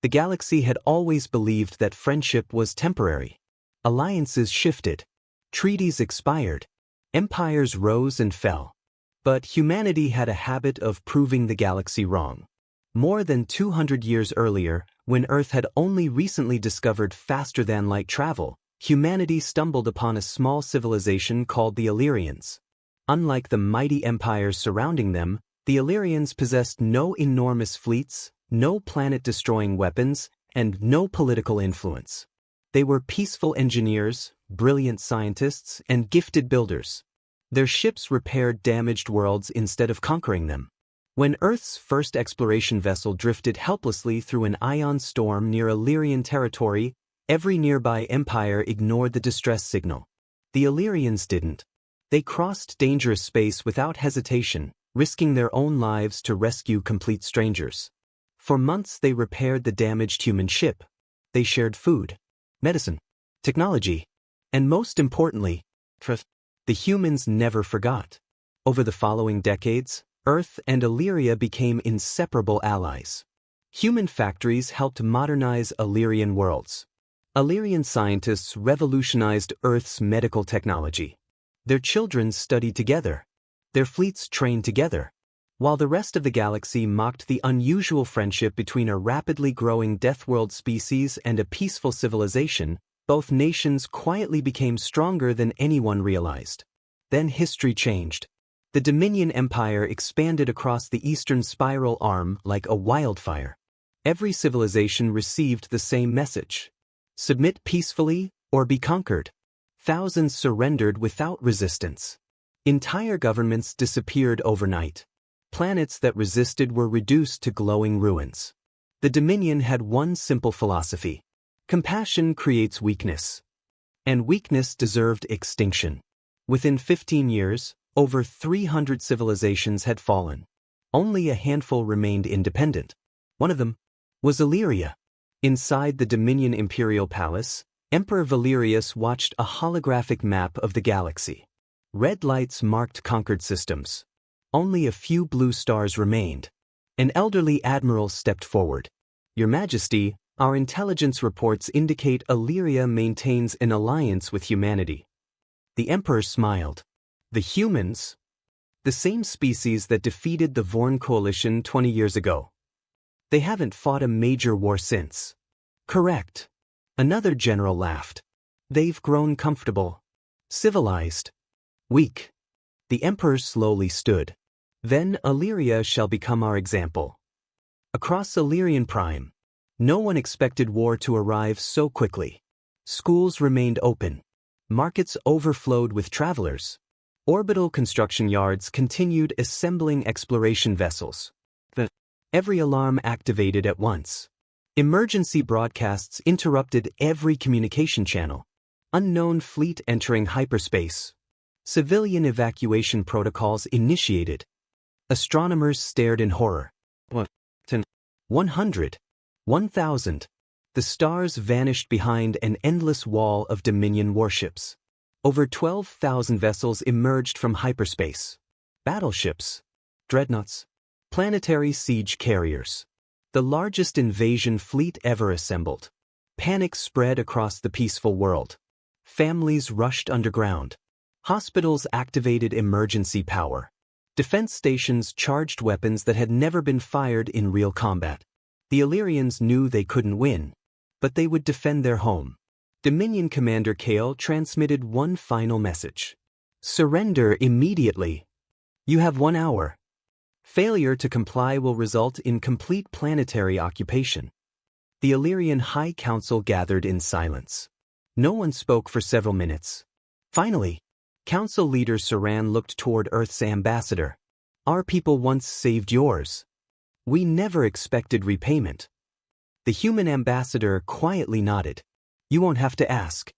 The galaxy had always believed that friendship was temporary. Alliances shifted. Treaties expired. Empires rose and fell. But humanity had a habit of proving the galaxy wrong. More than 200 years earlier, when Earth had only recently discovered faster-than-light travel, humanity stumbled upon a small civilization called the Illyrians. Unlike the mighty empires surrounding them, the Illyrians possessed no enormous fleets, no planet-destroying weapons, and no political influence. They were peaceful engineers, brilliant scientists, and gifted builders. Their ships repaired damaged worlds instead of conquering them. When Earth's first exploration vessel drifted helplessly through an ion storm near Illyrian territory, every nearby empire ignored the distress signal. The Illyrians didn't. They crossed dangerous space without hesitation, risking their own lives to rescue complete strangers. For months they repaired the damaged human ship. They shared food, medicine, technology, and most importantly, trust. The humans never forgot. Over the following decades, Earth and Illyria became inseparable allies. Human factories helped modernize Illyrian worlds. Illyrian scientists revolutionized Earth's medical technology. Their children studied together. Their fleets trained together. While the rest of the galaxy mocked the unusual friendship between a rapidly growing Deathworld species and a peaceful civilization, both nations quietly became stronger than anyone realized. Then history changed. The Dominion Empire expanded across the eastern spiral arm like a wildfire. Every civilization received the same message: submit peacefully or be conquered. Thousands surrendered without resistance. Entire governments disappeared overnight. Planets that resisted were reduced to glowing ruins. The Dominion had one simple philosophy: compassion creates weakness. And weakness deserved extinction. Within 15 years, over 300 civilizations had fallen. Only a handful remained independent. One of them was Illyria. Inside the Dominion Imperial Palace, Emperor Valerius watched a holographic map of the galaxy. Red lights marked conquered systems. Only a few blue stars remained. An elderly admiral stepped forward. "Your Majesty, our intelligence reports indicate Illyria maintains an alliance with humanity." The Emperor smiled. "The humans? The same species that defeated the Vorn Coalition 20 years ago. They haven't fought a major war since." "Correct." Another general laughed. "They've grown comfortable. Civilized. Weak." The Emperor slowly stood. "Then Illyria shall become our example." Across Illyrian Prime, no one expected war to arrive so quickly. Schools remained open. Markets overflowed with travelers. Orbital construction yards continued assembling exploration vessels. Every alarm activated at once. Emergency broadcasts interrupted every communication channel. Unknown fleet entering hyperspace. Civilian evacuation protocols initiated. Astronomers stared in horror. 100. 1,000. The stars vanished behind an endless wall of Dominion warships. Over 12,000 vessels emerged from hyperspace. Battleships, dreadnoughts, planetary siege carriers. The largest invasion fleet ever assembled. Panic spread across the peaceful world. Families rushed underground. Hospitals activated emergency power. Defense stations charged weapons that had never been fired in real combat. The Illyrians knew they couldn't win, but they would defend their home. Dominion Commander Kale transmitted one final message: surrender immediately. You have 1 hour. Failure to comply will result in complete planetary occupation. The Illyrian High Council gathered in silence. No one spoke for several minutes. Finally, Council leader Saran looked toward Earth's ambassador. "Our people once saved yours. We never expected repayment." The human ambassador quietly nodded. "You won't have to ask."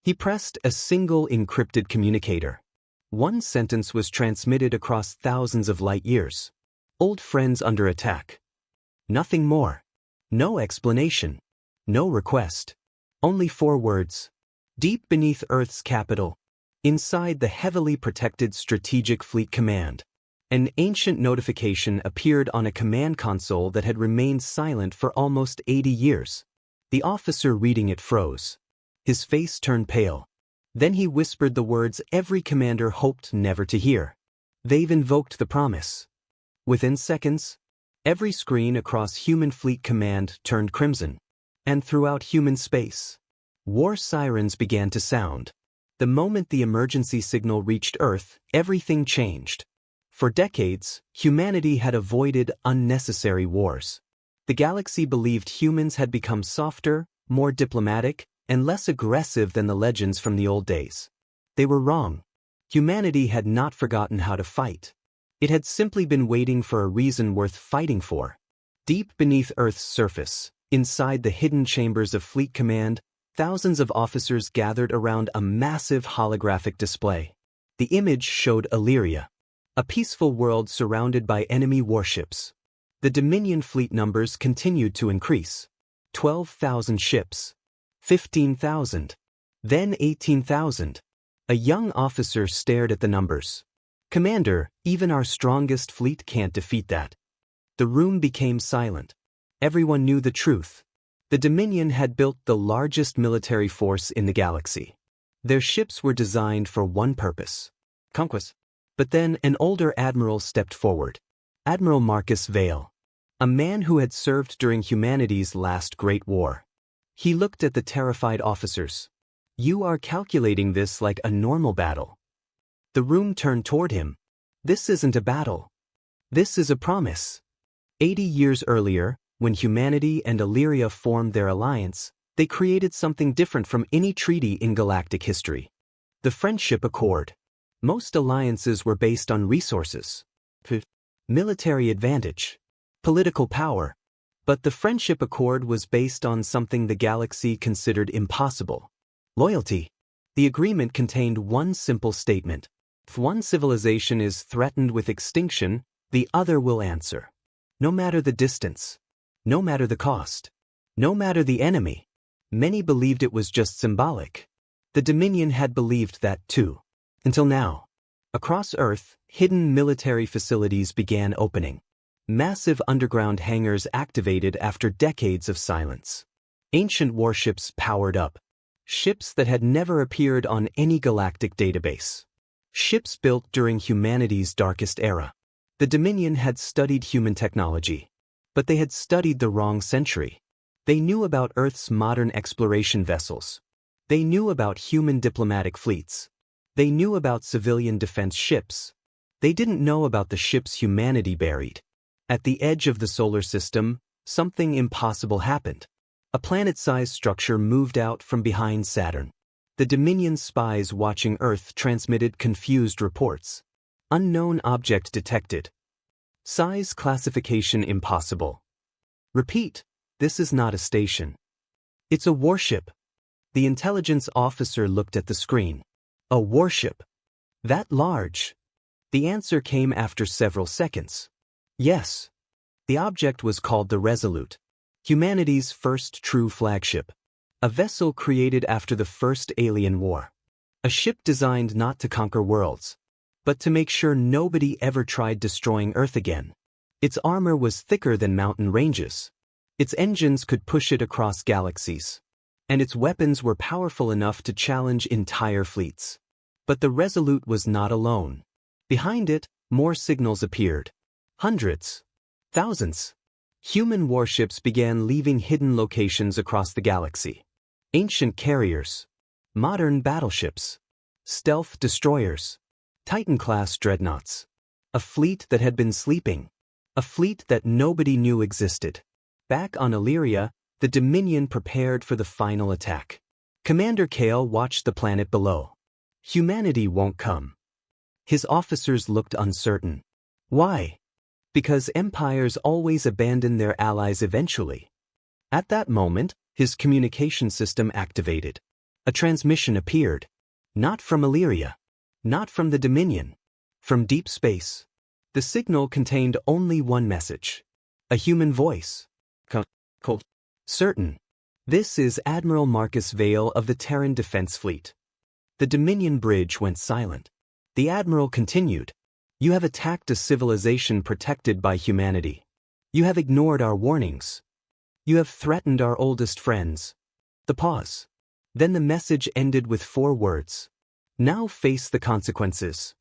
He pressed a single encrypted communicator. One sentence was transmitted across thousands of light years. "Old friends under attack." Nothing more. No explanation. No request. Only 4 words. Deep beneath Earth's capital, inside the heavily protected Strategic Fleet Command, An ancient notification appeared on a command console that had remained silent for almost 80 years. The officer reading it froze. His face turned pale. Then he whispered the words every commander hoped never to hear. They've invoked the promise. Within seconds, every screen across Human Fleet Command turned crimson. And throughout human space, war sirens began to sound. The moment the emergency signal reached Earth, everything changed. For decades, humanity had avoided unnecessary wars. The galaxy believed humans had become softer, more diplomatic, and less aggressive than the legends from the old days. They were wrong. Humanity had not forgotten how to fight. It had simply been waiting for a reason worth fighting for. Deep beneath Earth's surface, inside the hidden chambers of Fleet Command, thousands of officers gathered around a massive holographic display. The image showed Illyria, a peaceful world surrounded by enemy warships. The Dominion fleet numbers continued to increase. 12,000 ships. 15,000. Then 18,000. A young officer stared at the numbers. "Commander, even our strongest fleet can't defeat that." The room became silent. Everyone knew the truth. The Dominion had built the largest military force in the galaxy. Their ships were designed for one purpose: conquest. But then an older admiral stepped forward. Admiral Marcus Vale. A man who had served during humanity's last great war. He looked at the terrified officers. "You are calculating this like a normal battle." The room turned toward him. "This isn't a battle. This is a promise." 80 years earlier, when humanity and Illyria formed their alliance, they created something different from any treaty in galactic history: the Friendship Accord. Most alliances were based on resources, military advantage, political power. But the Friendship Accord was based on something the galaxy considered impossible: loyalty. The agreement contained one simple statement: if one civilization is threatened with extinction, the other will answer. No matter the distance. No matter the cost. No matter the enemy. Many believed it was just symbolic. The Dominion had believed that too. Until now. Across Earth, hidden military facilities began opening. Massive underground hangars activated after decades of silence. Ancient warships powered up. Ships that had never appeared on any galactic database. Ships built during humanity's darkest era. The Dominion had studied human technology. But they had studied the wrong century. They knew about Earth's modern exploration vessels. They knew about human diplomatic fleets. They knew about civilian defense ships. They didn't know about the ships humanity buried. At the edge of the solar system, something impossible happened. A planet-sized structure moved out from behind Saturn. The Dominion spies watching Earth transmitted confused reports. Unknown object detected. Size classification impossible. Repeat, this is not a station. It's a warship. The intelligence officer looked at the screen. A warship? That large? The answer came after several seconds. Yes. The object was called the Resolute. Humanity's first true flagship. A vessel created after the first alien war. A ship designed not to conquer worlds, but to make sure nobody ever tried destroying Earth again. Its armor was thicker than mountain ranges. Its engines could push it across galaxies. And its weapons were powerful enough to challenge entire fleets. But the Resolute was not alone. Behind it, more signals appeared. Hundreds. Thousands. Human warships began leaving hidden locations across the galaxy. Ancient carriers. Modern battleships. Stealth destroyers. Titan-class dreadnoughts. A fleet that had been sleeping. A fleet that nobody knew existed. Back on Illyria, the Dominion prepared for the final attack. Commander Kale watched the planet below. Humanity won't come. His officers looked uncertain. Why? Because empires always abandon their allies eventually. At that moment, his communication system activated. A transmission appeared. Not from Illyria. Not from the Dominion. From deep space. The signal contained only one message. A human voice. Cold. Certain. This is Admiral Marcus Vale of the Terran Defense Fleet. The Dominion bridge went silent. The Admiral continued. You have attacked a civilization protected by humanity. You have ignored our warnings. You have threatened our oldest friends. The pause. Then the message ended with 4 words. Now face the consequences.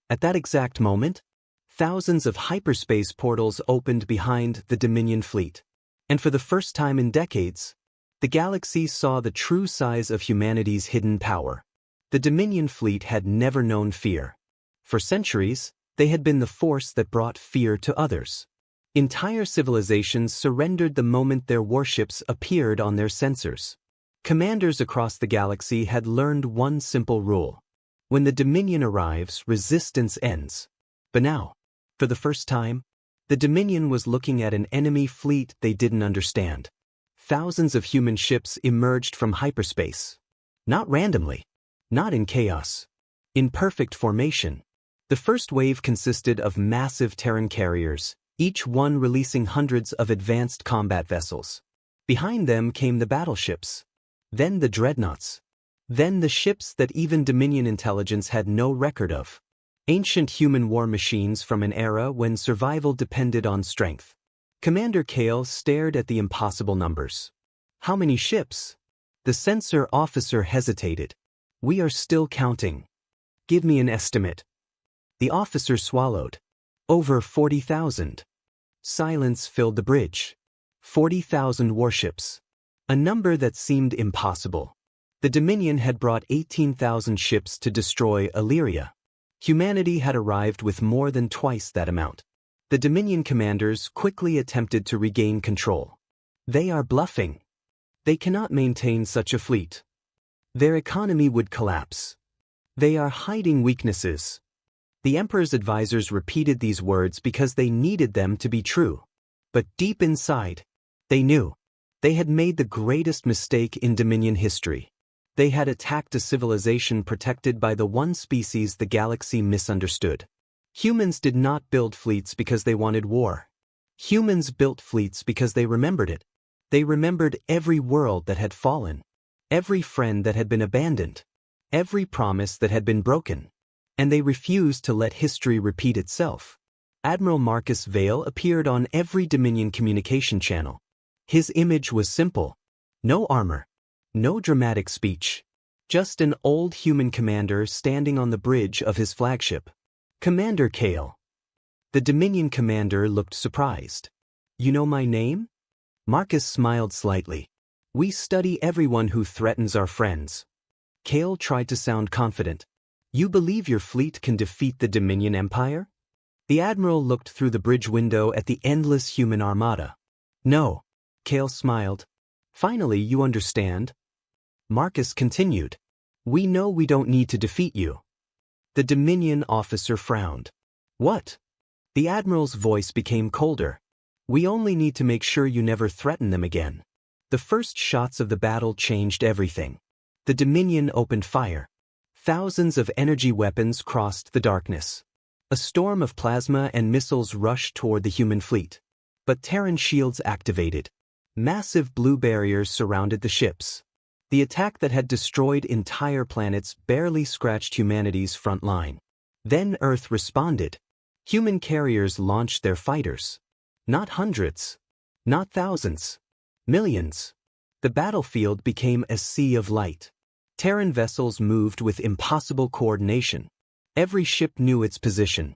At that exact moment, thousands of hyperspace portals opened behind the Dominion fleet. And for the first time in decades, the galaxy saw the true size of humanity's hidden power. The Dominion fleet had never known fear. For centuries, they had been the force that brought fear to others. Entire civilizations surrendered the moment their warships appeared on their sensors. Commanders across the galaxy had learned one simple rule. When the Dominion arrives, resistance ends. But now, for the first time, the Dominion was looking at an enemy fleet they didn't understand. Thousands of human ships emerged from hyperspace. Not randomly. Not in chaos. In perfect formation. The first wave consisted of massive Terran carriers, each one releasing hundreds of advanced combat vessels. Behind them came the battleships. Then the dreadnoughts. Then the ships that even Dominion intelligence had no record of. Ancient human war machines from an era when survival depended on strength. Commander Kale stared at the impossible numbers. How many ships? The sensor officer hesitated. We are still counting. Give me an estimate. The officer swallowed. Over 40,000. Silence filled the bridge. 40,000 warships. A number that seemed impossible. The Dominion had brought 18,000 ships to destroy Illyria. Humanity had arrived with more than twice that amount. The Dominion commanders quickly attempted to regain control. They are bluffing. They cannot maintain such a fleet. Their economy would collapse. They are hiding weaknesses. The Emperor's advisors repeated these words because they needed them to be true. But deep inside, they knew. They had made the greatest mistake in Dominion history. They had attacked a civilization protected by the one species the galaxy misunderstood. Humans did not build fleets because they wanted war. Humans built fleets because they remembered it. They remembered every world that had fallen, every friend that had been abandoned, every promise that had been broken. And they refused to let history repeat itself. Admiral Marcus Vale appeared on every Dominion communication channel. His image was simple. No armor. No dramatic speech. Just an old human commander standing on the bridge of his flagship. Commander Kale. The Dominion commander looked surprised. You know my name? Marcus smiled slightly. We study everyone who threatens our friends. Kale tried to sound confident. You believe your fleet can defeat the Dominion Empire? The Admiral looked through the bridge window at the endless human armada. No. Kale smiled. Finally, you understand. Marcus continued. We know we don't need to defeat you. The Dominion officer frowned. What? The Admiral's voice became colder. We only need to make sure you never threaten them again. The first shots of the battle changed everything. The Dominion opened fire. Thousands of energy weapons crossed the darkness. A storm of plasma and missiles rushed toward the human fleet. But Terran shields activated. Massive blue barriers surrounded the ships. The attack that had destroyed entire planets barely scratched humanity's front line. Then Earth responded. Human carriers launched their fighters. Not hundreds. Not thousands. Millions. The battlefield became a sea of light. Terran vessels moved with impossible coordination. Every ship knew its position.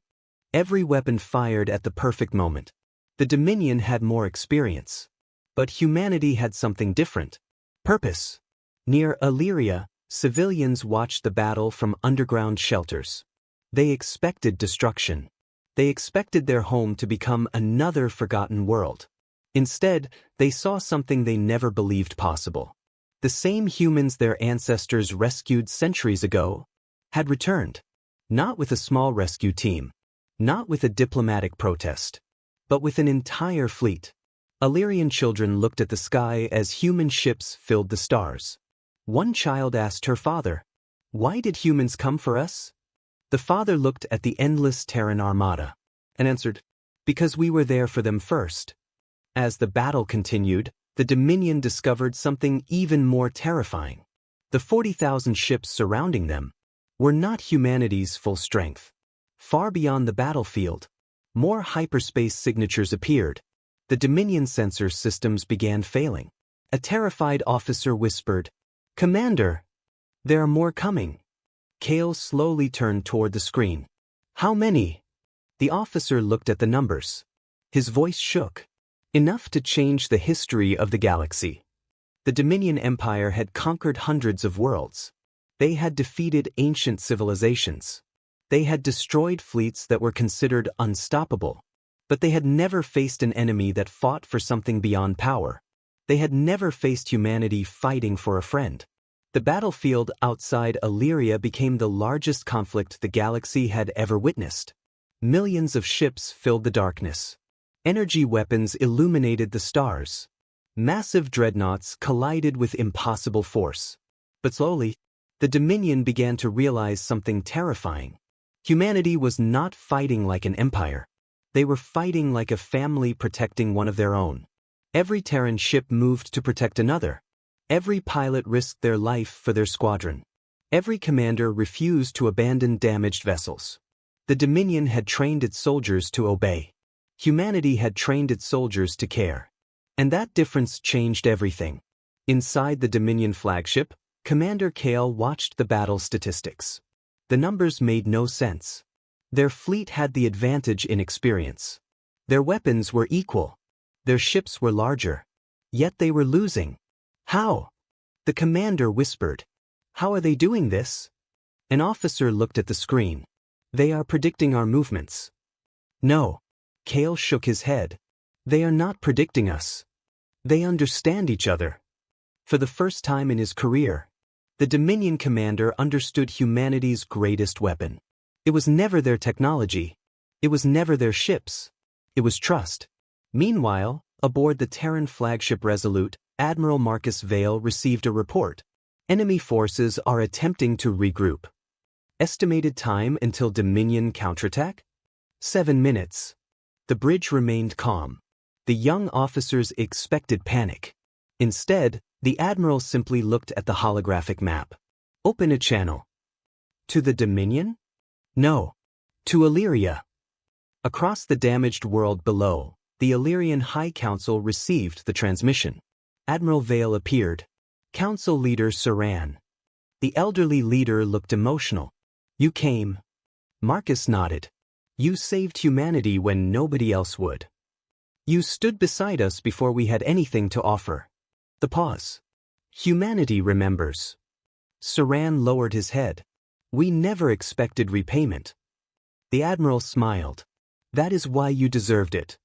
Every weapon fired at the perfect moment. The Dominion had more experience. But humanity had something different. Purpose. Near Illyria, civilians watched the battle from underground shelters. They expected destruction. They expected their home to become another forgotten world. Instead, they saw something they never believed possible. The same humans their ancestors rescued centuries ago had returned. Not with a small rescue team. Not with a diplomatic protest. But with an entire fleet. Illyrian children looked at the sky as human ships filled the stars. One child asked her father, "Why did humans come for us?" The father looked at the endless Terran armada and answered, "Because we were there for them first." As the battle continued, the Dominion discovered something even more terrifying. The 40,000 ships surrounding them were not humanity's full strength. Far beyond the battlefield, more hyperspace signatures appeared. The Dominion sensor systems began failing. A terrified officer whispered, "Commander, there are more coming." Kale slowly turned toward the screen. "How many?" The officer looked at the numbers. His voice shook. "Enough to change the history of the galaxy." The Dominion Empire had conquered hundreds of worlds. They had defeated ancient civilizations. They had destroyed fleets that were considered unstoppable. But they had never faced an enemy that fought for something beyond power. They had never faced humanity fighting for a friend. The battlefield outside Illyria became the largest conflict the galaxy had ever witnessed. Millions of ships filled the darkness. Energy weapons illuminated the stars. Massive dreadnoughts collided with impossible force. But slowly, the Dominion began to realize something terrifying. Humanity was not fighting like an empire. They were fighting like a family protecting one of their own. Every Terran ship moved to protect another. Every pilot risked their life for their squadron. Every commander refused to abandon damaged vessels. The Dominion had trained its soldiers to obey. Humanity had trained its soldiers to care. And that difference changed everything. Inside the Dominion flagship, Commander Kale watched the battle statistics. The numbers made no sense. Their fleet had the advantage in experience. Their weapons were equal. Their ships were larger. Yet they were losing. How? The commander whispered. How are they doing this? An officer looked at the screen. They are predicting our movements. No. Kale shook his head. They are not predicting us. They understand each other. For the first time in his career, the Dominion commander understood humanity's greatest weapon. It was never their technology. It was never their ships. It was trust. Meanwhile, aboard the Terran flagship Resolute, Admiral Marcus Vale received a report. Enemy forces are attempting to regroup. Estimated time until Dominion counterattack? 7 minutes. The bridge remained calm. The young officers expected panic. Instead, the Admiral simply looked at the holographic map. Open a channel. To the Dominion? No. To Illyria. Across the damaged world below, the Illyrian High Council received the transmission. Admiral Vale appeared. Council leader Saran. The elderly leader looked emotional. You came. Marcus nodded. You saved humanity when nobody else would. You stood beside us before we had anything to offer. The pause. Humanity remembers. Saran lowered his head. We never expected repayment. The Admiral smiled. That is why you deserved it.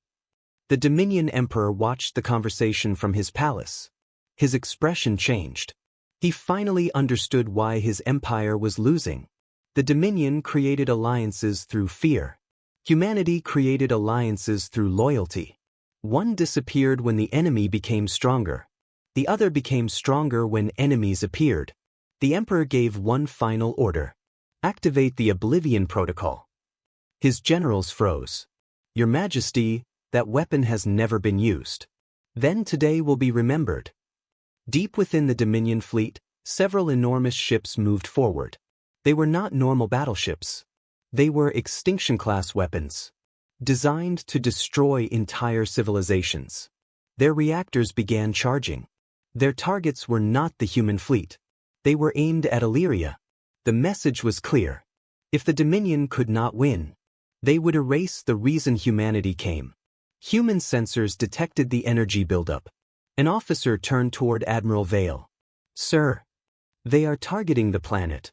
The Dominion Emperor watched the conversation from his palace. His expression changed. He finally understood why his empire was losing. The Dominion created alliances through fear. Humanity created alliances through loyalty. One disappeared when the enemy became stronger. The other became stronger when enemies appeared. The Emperor gave one final order. Activate the Oblivion Protocol. His generals froze. Your Majesty, that weapon has never been used. Then today will be remembered. Deep within the Dominion fleet, several enormous ships moved forward. They were not normal battleships. They were extinction-class weapons, designed to destroy entire civilizations. Their reactors began charging. Their targets were not the human fleet. They were aimed at Illyria. The message was clear. If the Dominion could not win, they would erase the reason humanity came. Human sensors detected the energy buildup. An officer turned toward Admiral Vale. Sir, they are targeting the planet.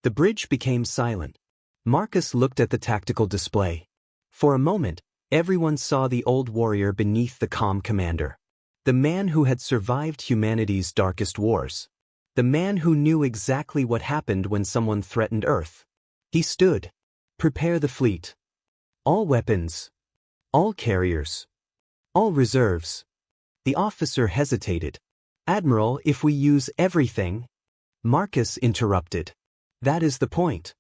The bridge became silent. Marcus looked at the tactical display. For a moment, everyone saw the old warrior beneath the calm commander. The man who had survived humanity's darkest wars. The man who knew exactly what happened when someone threatened Earth. He stood. Prepare the fleet. All weapons. All carriers. All reserves. The officer hesitated. Admiral, if we use everything... Marcus interrupted. That is the point.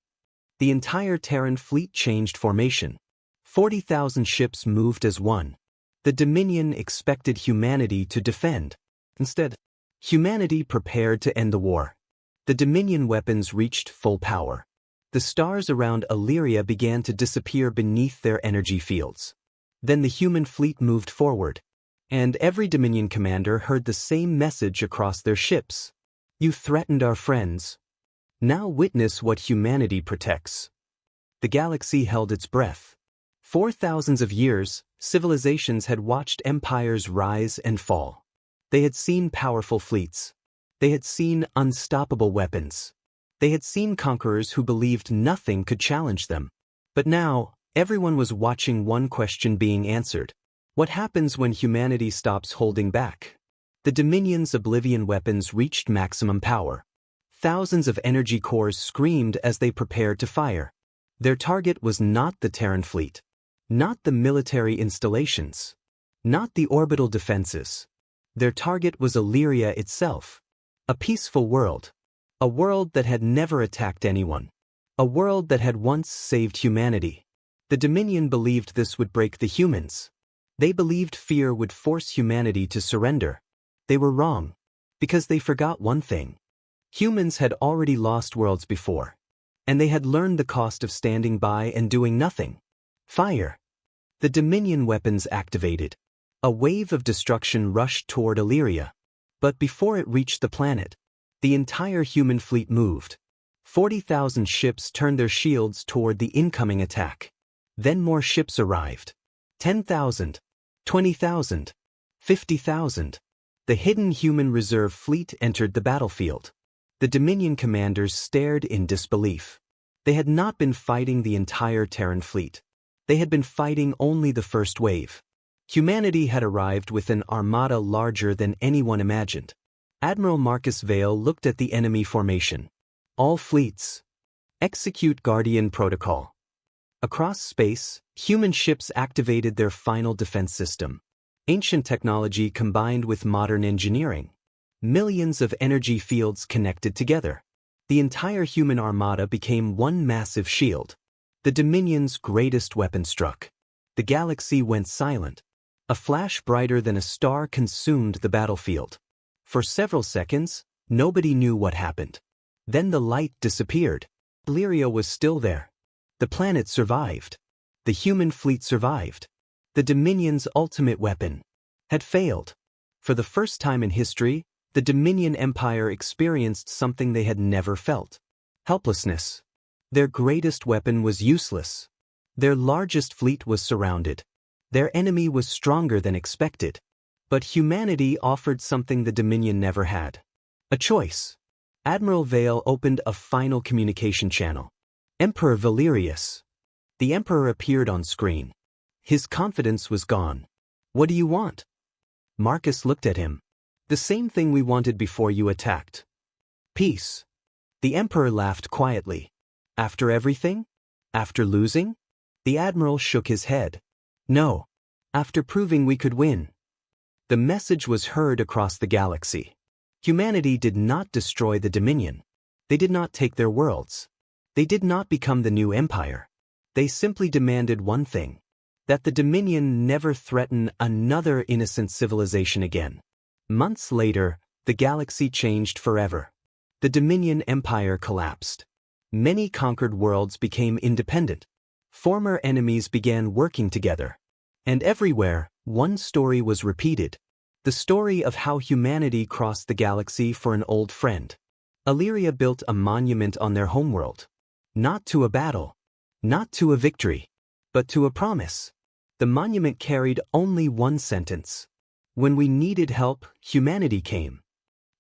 The entire Terran fleet changed formation. 40,000 ships moved as one. The Dominion expected humanity to defend. Instead, humanity prepared to end the war. The Dominion weapons reached full power. The stars around Illyria began to disappear beneath their energy fields. Then the human fleet moved forward, and every Dominion commander heard the same message across their ships. You threatened our friends. Now witness what humanity protects. The galaxy held its breath. For thousands of years, civilizations had watched empires rise and fall. They had seen powerful fleets. They had seen unstoppable weapons. They had seen conquerors who believed nothing could challenge them. But now, everyone was watching one question being answered. What happens when humanity stops holding back? The Dominion's Oblivion weapons reached maximum power. Thousands of energy cores screamed as they prepared to fire. Their target was not the Terran fleet, not the military installations, not the orbital defenses. Their target was Illyria itself. A peaceful world. A world that had never attacked anyone. A world that had once saved humanity. The Dominion believed this would break the humans. They believed fear would force humanity to surrender. They were wrong, because they forgot one thing. Humans had already lost worlds before, and they had learned the cost of standing by and doing nothing. Fire. The Dominion weapons activated. A wave of destruction rushed toward Illyria. But before it reached the planet, the entire human fleet moved. 40,000 ships turned their shields toward the incoming attack. Then more ships arrived. 10,000, 20,000, 50,000. The hidden human reserve fleet entered the battlefield. The Dominion commanders stared in disbelief. They had not been fighting the entire Terran fleet. They had been fighting only the first wave. Humanity had arrived with an armada larger than anyone imagined. Admiral Marcus Vale looked at the enemy formation. All fleets. Execute Guardian Protocol. Across space, human ships activated their final defense system. Ancient technology combined with modern engineering. Millions of energy fields connected together. The entire human armada became one massive shield. The Dominion's greatest weapon struck. The galaxy went silent. A flash brighter than a star consumed the battlefield. For several seconds, nobody knew what happened. Then the light disappeared. Illyria was still there. The planet survived. The human fleet survived. The Dominion's ultimate weapon had failed. For the first time in history, the Dominion Empire experienced something they had never felt. Helplessness. Their greatest weapon was useless. Their largest fleet was surrounded. Their enemy was stronger than expected. But humanity offered something the Dominion never had. A choice. Admiral Vale opened a final communication channel. Emperor Valerius. The Emperor appeared on screen. His confidence was gone. What do you want? Marcus looked at him. The same thing we wanted before you attacked. Peace. The Emperor laughed quietly. After everything? After losing? The Admiral shook his head. No. After proving we could win. The message was heard across the galaxy. Humanity did not destroy the Dominion. They did not take their worlds. They did not become the new empire. They simply demanded one thing. That the Dominion never threaten another innocent civilization again. Months later, the galaxy changed forever. The Dominion Empire collapsed. Many conquered worlds became independent. Former enemies began working together. And everywhere, one story was repeated. The story of how humanity crossed the galaxy for an old friend. Illyria built a monument on their homeworld. Not to a battle. Not to a victory. But to a promise. The monument carried only one sentence. When we needed help, humanity came.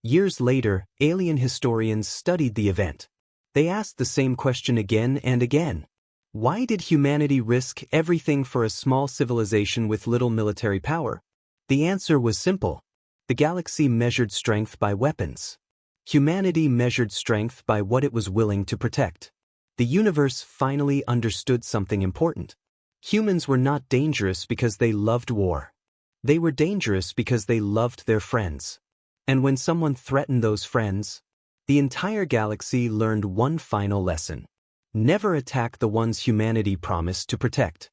Years later, alien historians studied the event. They asked the same question again and again. Why did humanity risk everything for a small civilization with little military power? The answer was simple. The galaxy measured strength by weapons. Humanity measured strength by what it was willing to protect. The universe finally understood something important. Humans were not dangerous because they loved war. They were dangerous because they loved their friends. And when someone threatened those friends, the entire galaxy learned one final lesson. Never attack the ones humanity promised to protect.